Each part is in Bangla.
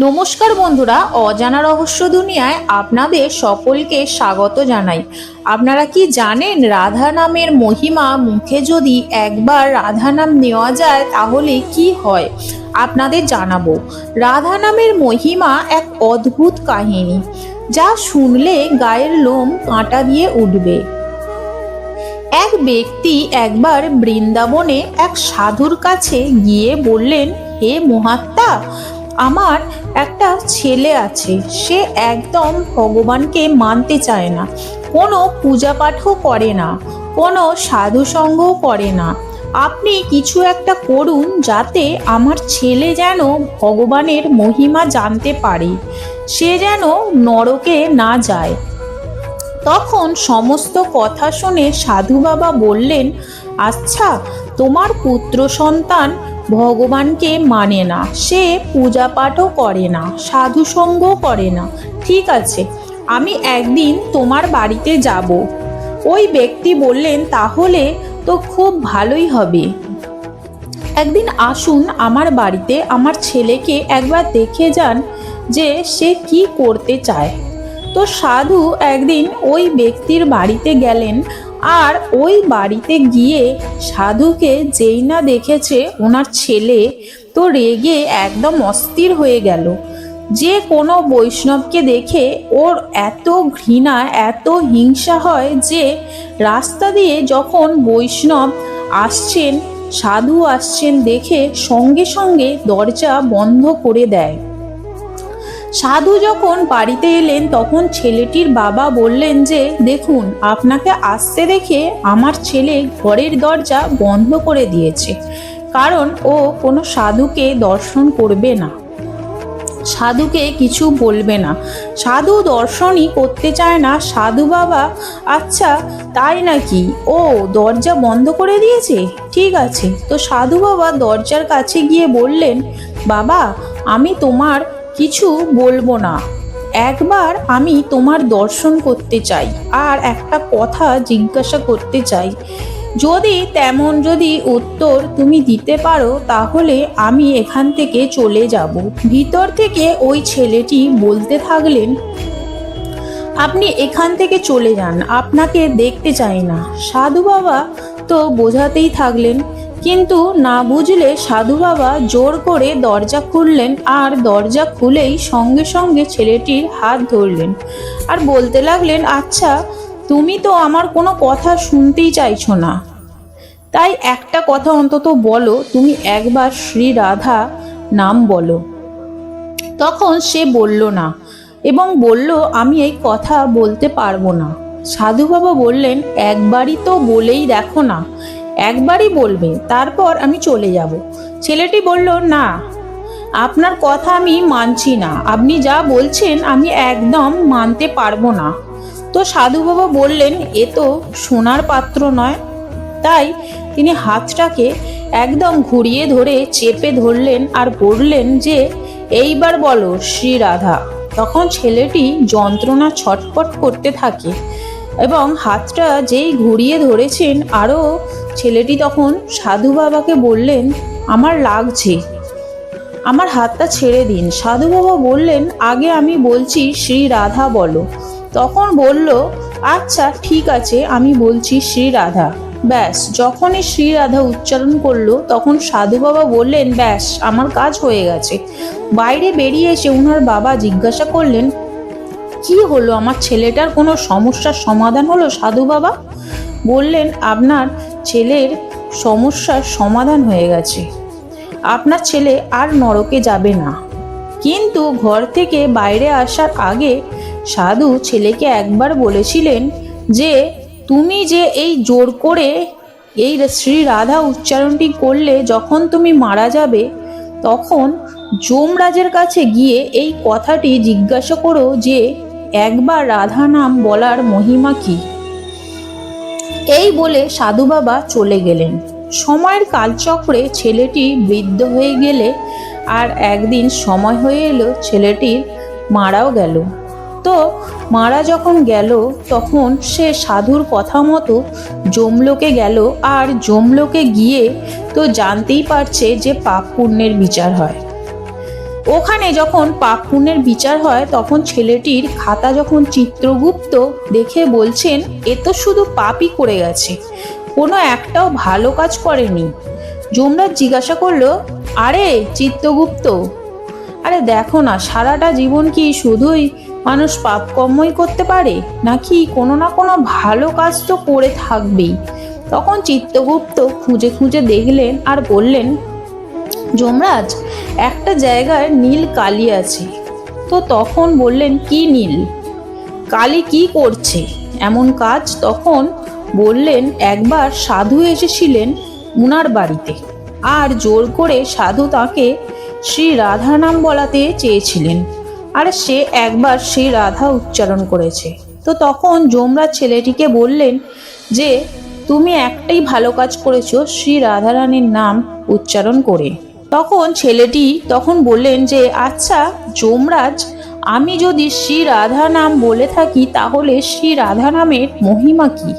নমস্কার বন্ধুরা, অজানা রহস্য দুনিয়ায় আপনাদের সকলকে স্বাগত জানাই। আপনারা কি জানেন রাধা নামের মহিমা? মুখে যদি একবার রাধা নাম নেওয়া যায় তাহলে কি হয় আপনাদের জানাবো। রাধা নামের মহিমা এক অদ্ভুত কাহিনী, যা শুনলে গায়ের লোম কাঁটা দিয়ে উঠবে। এক ব্যক্তি একবার বৃন্দাবনে এক সাধুর কাছে গিয়ে বললেন, হে মহাত্মা, আমার একটা ছেলে আছে। সে একদম ভগবানকে মানতে চায় না, কোনো পূজা পাঠও করে না, কোনো সাধু সঙ্গও করে না। আপনি কিছু একটা করুন যাতে আমার ছেলে যেন ভগবানের মহিমা জানতে পারে, সে যেন নরকে না যায়। তখন সমস্ত কথা শুনে সাধু বাবা বললেন, আচ্ছা, তোমার পুত্র সন্তান ভগবানকে মানে না, সে পূজা পাঠও করে না, সাধু সঙ্গও করে না। ঠিক আছে, আমি একদিন তোমার বাড়িতে যাব। ওই ব্যক্তি বললেন, তাহলে তো খুব ভালোই হবে। একদিন আসুন আমার বাড়িতে, আমার ছেলেকে একবার দেখে যান যে সে কি করতে চায়। তো সাধু একদিন ওই ব্যক্তির বাড়িতে গেলেন, আর ওই বাড়িতে গিয়ে সাধুকে যেই না দেখেছে ওনার ছেলে, তো রেগে একদম অস্থির হয়ে গেল। যে কোনো বৈষ্ণবকে দেখে ওর এত ঘৃণা, এত হিংসা হয় যে রাস্তা দিয়ে যখন বৈষ্ণব আসছেন, সাধু আসছেন দেখে সঙ্গে সঙ্গে দরজা বন্ধ করে দেয়। সাধু যখন বাড়িতে এলেন তখন ছেলেটির বাবা বললেন যে, দেখুন, আপনাকে আসতে দেখে আমার ছেলে ঘরের দরজা বন্ধ করে দিয়েছে, কারণ ও কোনো সাধুকে দর্শন করবে না, সাধুকে কিছু বলবে না, সাধু দর্শনই করতে চায় না। সাধু বাবা, আচ্ছা তাই নাকি, ও দরজা বন্ধ করে দিয়েছে, ঠিক আছে। তো সাধু বাবা দরজার কাছে গিয়ে বললেন, বাবা, আমি তোমার কিছু বলবো না, একবার আমি তোমার দর্শন করতে চাই আর একটা কথা জিজ্ঞাসা করতে চাই। যদি উত্তর তুমি দিতে পারো তাহলে আমি এখান থেকে চলে যাব। ভিতর থেকে ওই ছেলেটি বলতে থাকলেন, আপনি এখান থেকে চলে যান, আপনাকে দেখতে চাই না। সাধু বাবা তো বোঝাতেই থাকলেন, কিন্তু না বুঝলে সাধু বাবা জোর করে দরজা খুললেন, আর দরজা খুলেই সঙ্গে সঙ্গে ছেলেটির হাত ধরলেন আর বলতে লাগলেন, আচ্ছা, তুমি তো আমার কোনো কথা শুনতেই চাইছো না, তাই একটা কথা অন্তত বলো, তুমি একবার শ্রী রাধা নাম বলো। তখন সে বলল না এবং বলল, আমি এই কথা বলতে পারবো না। সাধু বাবা বললেন, একবারই তো বলেই দেখো না, একবারই বলবে, তারপর আমি চলে যাব। ছেলেটি বলল, না, আপনার কথা আমি মানছি না, আপনি যা বলছেন আমি একদম মানতে পারবো না। তো সাধু বাবা বললেন, এ তো সোনার পাত্র নয়। তাই তিনি হাতটাকে একদম ঘুরিয়ে ধরে চেপে ধরলেন আর বললেন যে, এইবার বলো শ্রী রাধা। তখন ছেলেটি যন্ত্রণা ছটফট করতে থাকে এবং হাতটা যেই ঘুরিয়ে ধরেছেন, আরও ছেলেটি তখন সাধু বাবাকে বললেন, আমার লাগছে, আমার হাতটা ছেড়ে দিন। সাধু বাবা বললেন, আগে আমি বলছি শ্রী রাধা বলো। তখন বলল, আচ্ছা ঠিক আছে, আমি বলছি শ্রী রাধা। ব্যাস, যখনই শ্রী রাধা উচ্চারণ করলো তখন সাধু বাবা বললেন, ব্যাস, আমার কাজ হয়ে গেছে। বাইরে বেরিয়ে এসে ওনার বাবা জিজ্ঞাসা করলেন, কি হলো, আমার ছেলেটার কোনো সমস্যার সমাধান হলো? সাধু বাবা বললেন, আপনার ছেলের সমস্যার সমাধান হয়ে গেছে, আপনার ছেলে আর নরকে যাবে না। কিন্তু ঘর থেকে বাইরে আসার আগে সাধু ছেলেকে একবার বলেছিলেন যে, তুমি যে এই জোর করে এই শ্রী রাধা উচ্চারণটি করলে, যখন তুমি মারা যাবে তখন যমরাজের কাছে গিয়ে এই কথাটি জিজ্ঞাসা করো যে, একবার রাধা নাম বলার মহিমা কি। এই বলে সাধু বাবা চলে গেলেন। সময়ের কালচক্রে ছেলেটি বৃদ্ধ হয়ে গেলে আর একদিন সময় হয়ে এলো ছেলেটির মারাও গেল। তো মারা যখন গেল তখন সে সাধুর কথা মতো যমলোকে গেল, আর যমলোকে গিয়ে তো জানতেই পারছে যে পাপ পুণ্যের বিচার হয়। ওখানে যখন পাপ পুণ্যের বিচার হয় তখন ছেলেটির খাতা যখন চিত্রগুপ্ত দেখে বলছেন, এ তো শুধু পাপই করে গেছে, কোনো একটাও ভালো কাজ করেনি। যমরাজ জিজ্ঞাসা করলো, আরে চিত্রগুপ্ত, আরে দেখো না, সারাটা জীবন কি শুধুই মানুষ পাপ কর্মই করতে পারে, নাকি কোনো না কোনো ভালো কাজ তো করে থাকবেই। তখন চিত্রগুপ্ত খুঁজে খুঁজে দেখলেন আর বললেন, যমরাজ, একটা জায়গায় নীল কালি আছে। তো তখন বললেন, কি নীল কালি কি করছে এমন কাজ? তখন বললেন, একবার সাধু এসেছিলেন উনার বাড়িতে, আর জোর করে সাধু তাকে শ্রী রাধা নাম বলাতে চেয়েছিলেন, আর সে একবার শ্রী রাধা উচ্চারণ করেছে। তো তখন যমরাজ ছেলেটিকে বললেন যে, তুমি একটাই ভালো কাজ করেছো, শ্রী রাধারানীর নাম উচ্চারণ করে। তখন ছেলেটি তখন বললেন যে, আচ্ছা যমরাজ, আমি যদি শ্রী রাধা নাম বলে থাকি তাহলে শ্রী রাধা নামের মহিমা কি?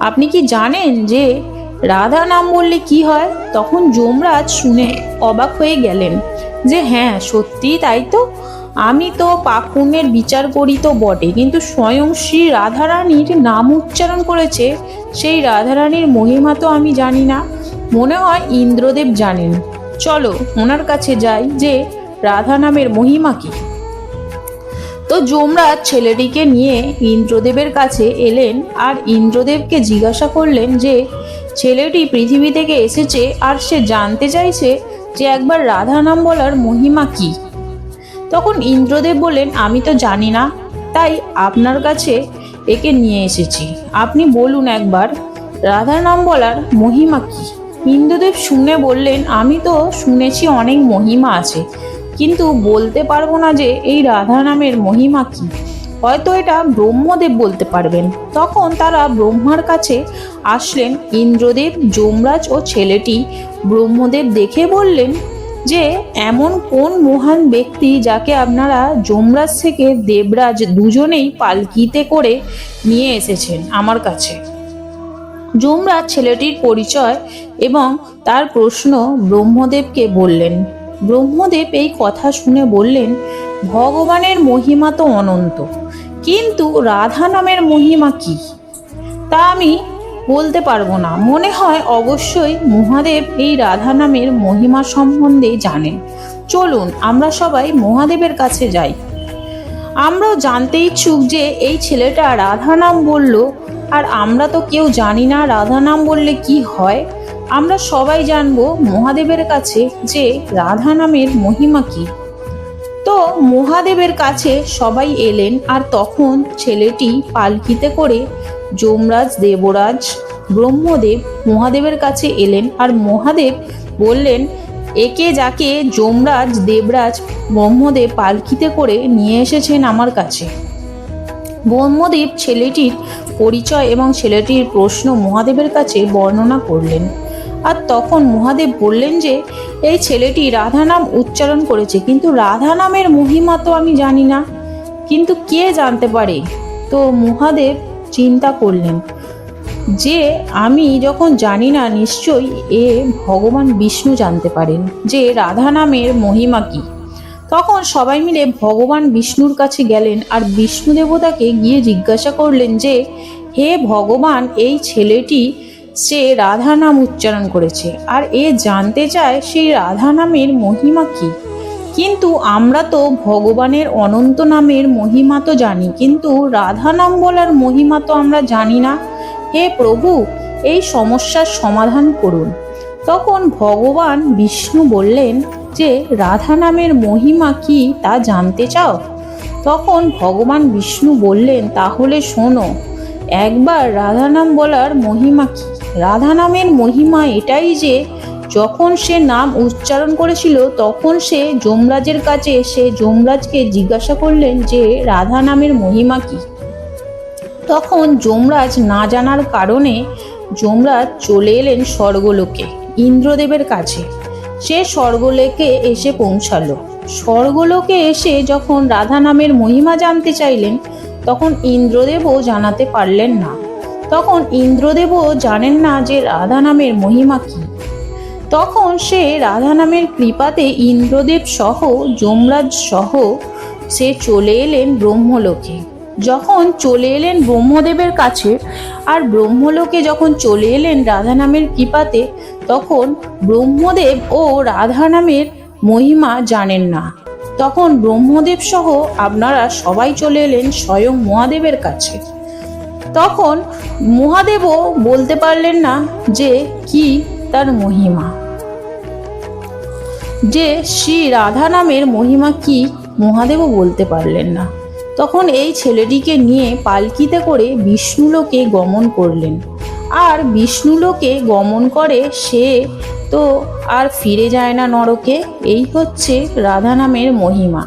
আপনি কি জানেন যে রাধা নাম বললে কি হয়? তখন যমরাজ শুনে অবাক হয়ে গেলেন যে, হ্যাঁ সত্যি তাই তো, আমি তো পাপ পুণ্যের বিচার করি তো বটে, কিন্তু স্বয়ং শ্রী রাধারানীর নাম উচ্চারণ করেছে, সেই রাধারানীর মহিমা তো আমি জানি না। মনে হয় ইন্দ্রদেব জানেন, চলো ওনার কাছে যাই যে রাধা নামের মহিমা কি। তো যমরাজ ছেলেটিকে নিয়ে ইন্দ্রদেবের কাছে এলেন আর ইন্দ্রদেবকে জিজ্ঞাসা করলেন যে ছেলেটি পৃথিবী থেকে এসেছে আর সে জানতে চাইছে যে একবার রাধা নাম বলার মহিমা কি। তখন ইন্দ্রদেব বললেন, আমি তো জানি না, তাই আপনার কাছে একে নিয়ে এসেছি, আপনি বলুন একবার রাধা নাম বলার মহিমা কি। ইন্দ্রদেব শুনে বললেন, আমি তো শুনেছি অনেক মহিমা আছে, কিন্তু বলতে পারবো না যে এই রাধা নামের মহিমা কি, হয়তো এটা ব্রহ্মদেব বলতে পারবেন। তখন তারা ব্রহ্মার কাছে আসলেন। ইন্দ্রদেব, যমরাজ ও ছেলেটি ব্রহ্মদেব দেখে বললেন যে, এমন কোন মহান ব্যক্তি যাকে আপনারা যমরাজ থেকে দেবরাজ দুজনেই পালকিতে করে নিয়ে এসেছেন আমার কাছে? যমরাজ ছেলেটির পরিচয় এবং তার প্রশ্ন ব্রহ্মদেবকে বললেন। ব্রহ্মদেব এই কথা শুনে বললেন, ভগবানের মহিমা তো অনন্ত, কিন্তু রাধা নামের মহিমা কি তা আমি বলতে পারবো না। মনে হয় অবশ্যই মহাদেব এই রাধা নামের মহিমা সম্বন্ধে জানেন। চলুন আমরা সবাই মহাদেবের কাছে যাই। আমরাও জানতে ইচ্ছুক যে এই ছেলেটা রাধা নাম বলল, আর আমরা তো কেউ জানি না রাধা নাম বললে কি হয়। আমরা সবাই জানবো মহাদেবের কাছে যে রাধা নামের মহিমা কি। তো মহাদেবের কাছে সবাই এলেন, আর তখন ছেলেটি পালকিতে করে যমরাজ, দেবরাজ, ব্রহ্মদেব মহাদেবের কাছে এলেন। আর মহাদেব বললেন, একে যাকে যমরাজ, দেবরাজ, ব্রহ্মদেব পালকিতে করে নিয়ে এসেছেন আমার কাছে। ব্রহ্মদেব ছেলেটির পরিচয় এবং ছেলেটির প্রশ্ন মহাদেবের কাছে বর্ণনা করলেন। আর তখন মহাদেব বললেন যে এই ছেলেটি রাধা নাম উচ্চারণ করেছে, কিন্তু রাধা নামের মহিমা তো আমি জানি না, কিন্তু কে জানতে পারে? তো মহাদেব চিন্তা করলেন যে আমি যখন জানি না, নিশ্চয়ই এ ভগবান বিষ্ণু জানতে পারেন যে রাধা নামের মহিমা কি। তখন সবাই মিলে ভগবান বিষ্ণুর কাছে গেলেন আর বিষ্ণু দেবতাকে গিয়ে জিজ্ঞাসা করলেন যে, হে ভগবান, এই ছেলেটি সে রাধা নাম উচ্চারণ করেছে আর এ জানতে চায় সেই রাধা নামের মহিমা কি, কিন্তু আমরা তো ভগবানের অনন্ত নামের মহিমা তো জানি, কিন্তু রাধা নাম বলার মহিমা তো আমরা জানি না। হে প্রভু, এই সমস্যার সমাধান করুন। তখন ভগবান বিষ্ণু বললেন যে রাধা নামের মহিমা কি তা জানতে চাও? তখন ভগবান বিষ্ণু বললেন, তাহলে শোনো একবার রাধা নাম বলার মহিমা কি। রাধা নামের মহিমা এটাই যে যখন সে নাম উচ্চারণ করেছিল তখন সে যমরাজের কাছে এসে যমরাজকে জিজ্ঞাসা করলেন যে রাধা নামের মহিমা কি। তখন যমরাজ না জানার কারণে যমরাজ চলে এলেন স্বর্গলোকে, ইন্দ্রদেবের কাছে। সে স্বর্গলোকে এসে পৌঁছালো। স্বর্গলোকে এসে যখন রাধা নামের মহিমা জানতে চাইলেন তখন ইন্দ্রদেবও জানাতে পারলেন না। তখন ইন্দ্রদেবও জানেন না যে রাধা নামের মহিমা কি। তখন সে রাধা নামের কৃপাতে ইন্দ্রদেব সহ যমরাজ সহ সে চলে এলেন ব্রহ্মলোকে। যখন চলে এলেন ব্রহ্মদেবের কাছে, আর ব্রহ্মলোকে যখন চলে এলেন রাধা নামের কৃপাতে, তখন ব্রহ্মদেব ও রাধা নামের মহিমা জানেন না। তখন ব্রহ্মদেব সহ আপনারা সবাই চলে এলেন স্বয়ং মহাদেবের কাছে। তখন মহাদেবও বলতে পারলেন না যে কি তার মহিমা, যে শ্রী রাধা নামের মহিমা কি মহাদেবও বলতে পারলেন না। তখন এই ছেলেটিকে নিয়ে পালকিতে করে বিষ্ণুলোকে গমন করলেন। আর বিষ্ণুলোকে গমন করে সে তো আর ফিরে যায় না নরকে। এই হচ্ছে রাধা নামের মহিমা,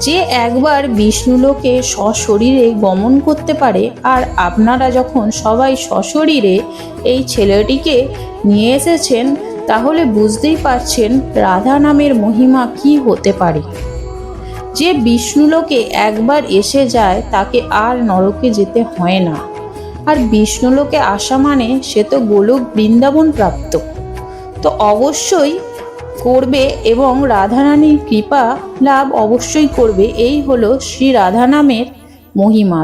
যে একবার বিষ্ণুলোকে সশরীরে গমন করতে পারে। আর আপনারা যখন সবাই সশরীরে এই ছেলেটিকে নিয়ে এসেছেন, তাহলে বুঝতেই পারছেন রাধা নামের মহিমা কি হতে পারে। যে বিষ্ণুলোকে একবার এসে যায় তাকে আর নরকে যেতে হয় না। আর বিষ্ণুলোকে আসা মানে সে তো গোলক বৃন্দাবন প্রাপ্ত। তো অবশ্যই করবে এবং রাধারানীর কৃপা লাভ অবশ্যই করবে। এই হলো শ্রী রাধা নামের মহিমা।